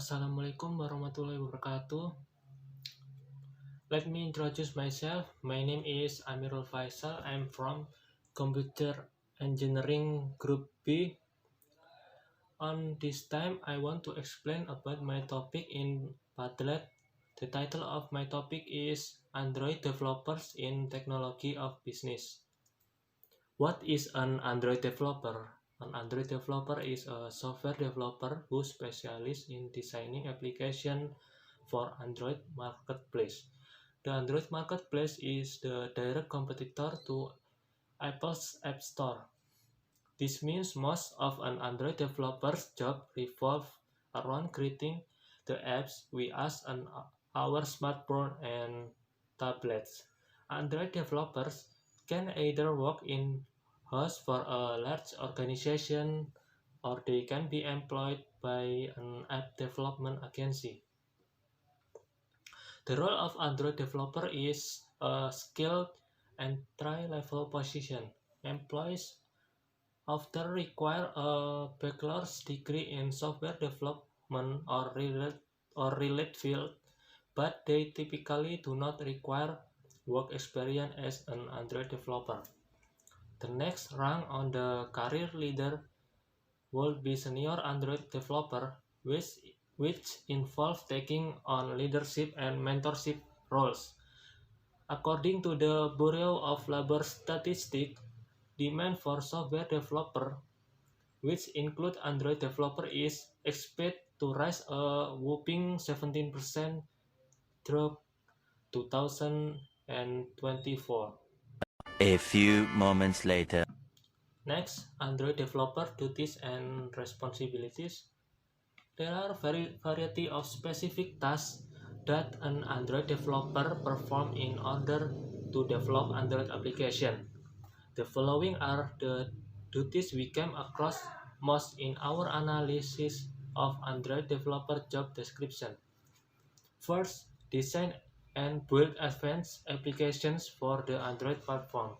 Assalamualaikum warahmatullahi wabarakatuh. Let me introduce myself. My name is Amirul Faisal. I'm from Computer Engineering Group B. On this time, I want to explain about my topic in Padlet. The title of my topic is Android Developers in Technology of Business. What is an Android developer? An Android developer is a software developer who specializes in designing applications for Android Marketplace. The Android Marketplace is the direct competitor to Apple's App Store. This means most of an Android developer's job revolves around creating the apps we use on our smartphone and tablets. Android developers can either work in-house for a large organization or they can be employed by an app development agency. The role of Android developer is a skilled entry-level position. Employees often require a bachelor's degree in software development or related field, but they typically do not require work experience as an Android developer. The next rank on the career ladder would be senior Android developer, which involves taking on leadership and mentorship roles. According to the Bureau of Labor Statistics, demand for software developer, which include Android developer, is expected to rise a whopping 17% through 2024. A few moments later. Next, Android developer duties and responsibilities. There are variety of specific tasks that an Android developer perform in order to develop Android application. The following are the duties we came across most in our analysis of Android developer job description. First, design and build advanced applications for the Android platform.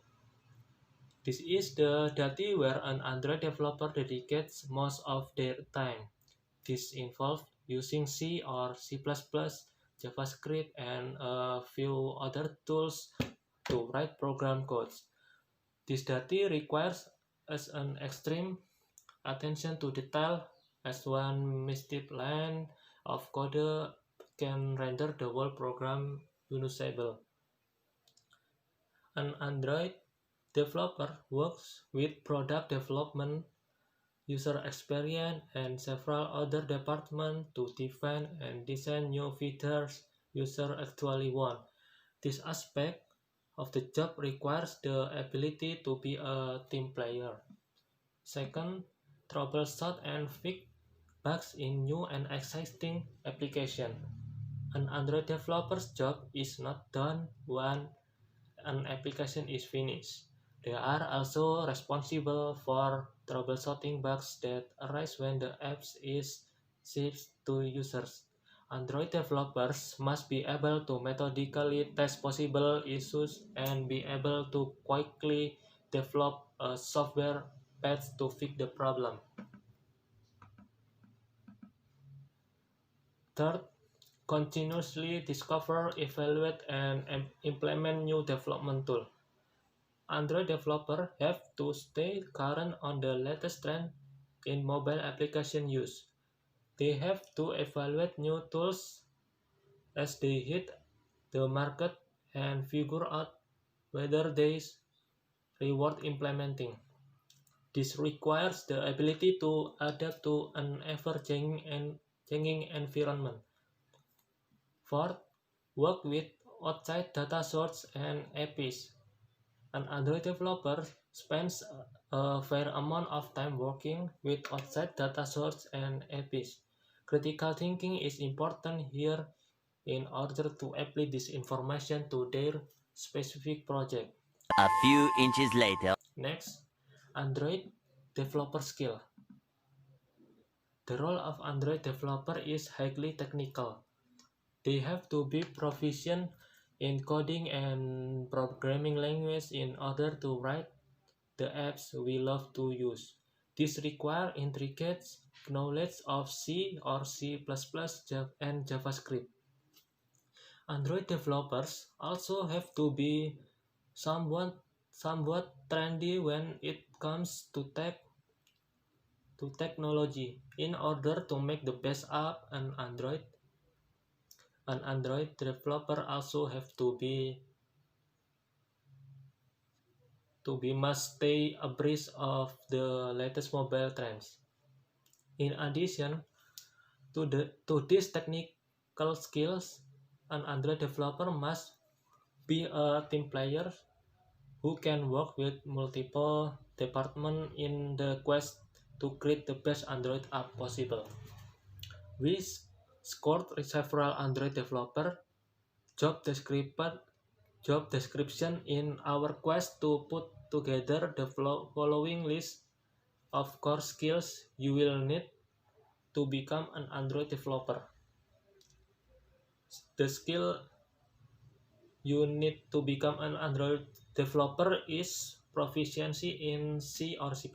This is the duty where an Android developer dedicates most of their time. This involves using C or C++, JavaScript, and a few other tools to write program codes. This duty requires us an extreme attention to detail, as one misstep line of code can render the whole program unusable. An Android developer works with product development, user experience, and several other departments to define and design new features users actually want. This aspect of the job requires the ability to be a team player. Second, troubleshoot and fix bugs in new and existing applications. An Android developer's job is not done when an application is finished. They are also responsible for troubleshooting bugs that arise when the app is shipped to users. Android developers must be able to methodically test possible issues and be able to quickly develop a software patch to fix the problem. Third, continuously discover, evaluate, and implement new development tools. Android developers have to stay current on the latest trend in mobile application use. They have to evaluate new tools as they hit the market and figure out whether they reward implementing. This requires the ability to adapt to an ever-changing environment. Fourth, work with outside data sources and APIs. An Android developer spends a fair amount of time working with outside data sources and APIs. Critical thinking is important here in order to apply this information to their specific project. A few inches later. Next, Android developer skill. The role of Android developer is highly technical. They have to be proficient in coding and programming language in order to write the apps we love to use. This requires intricate knowledge of C or C++ and JavaScript. Android developers also have to be somewhat trendy when it comes to technology. In order to make the best app on Android, an Android developer also have to must stay abreast of the latest mobile trends. In addition to these technical skills, an Android developer must be a team player who can work with multiple departments in the quest to create the best Android app possible. We scored several Android developer job description in our quest to put together the following list of core skills you will need to become an Android developer. The skill you need to become an Android developer is proficiency in C or C++,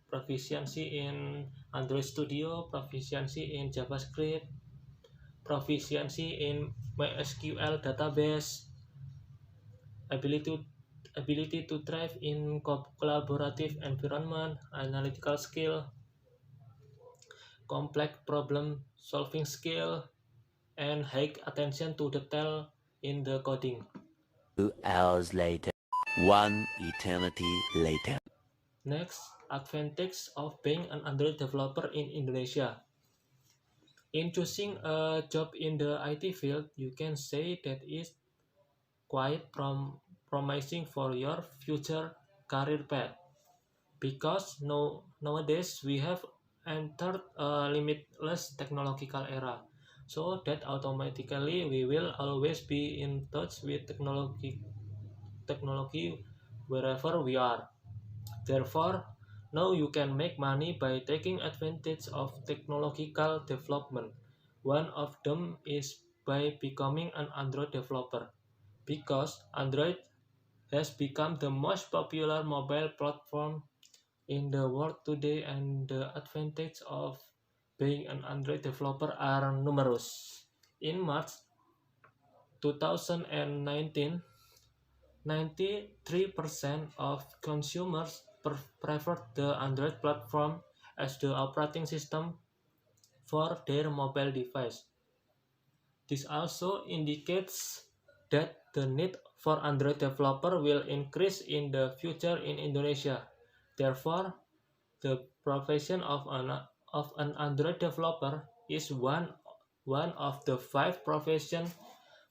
proficiency in Android Studio, proficiency in JavaScript, proficiency in MySQL database, ability to thrive in collaborative environment, analytical skill, complex problem solving skill, and high attention to detail in the coding. 2 hours later. 1 eternity later. Next, advantage of being an Android developer in Indonesia. In choosing a job in the IT field, you can say that it's quite promising for your future career path. Because nowadays we have entered a limitless technological era, so that automatically we will always be in touch with technology wherever we are. Therefore, now you can make money by taking advantage of technological development. One of them is by becoming an Android developer, because Android has become the most popular mobile platform in the world today, and the advantages of being an Android developer are numerous. In March 2019, 93% of consumers prefer the Android platform as the operating system for their mobile device. This also indicates that the need for Android developer will increase in the future in Indonesia. Therefore, the profession of an Android developer is one of the 5 professions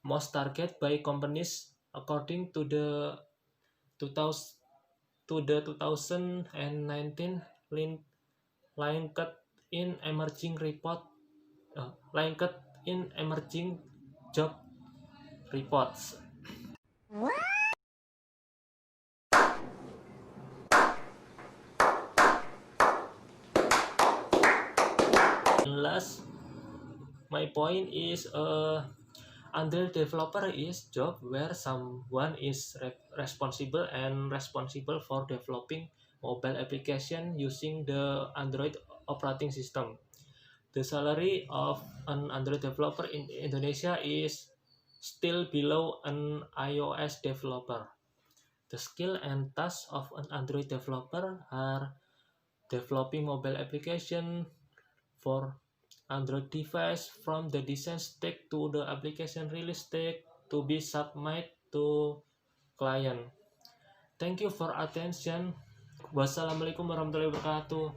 most targeted by companies according to the 2019 LinkedIn emerging report, LinkedIn emerging job reports. And last, my point is Android developer is job where someone is responsible for developing mobile application using the Android operating system. The salary of an Android developer in Indonesia is still below an iOS developer. The skill and tasks of an Android developer are developing mobile application for Android device from the design stage to the application release stage to be submitted to client. Thank you for attention. Wassalamualaikum warahmatullahi wabarakatuh.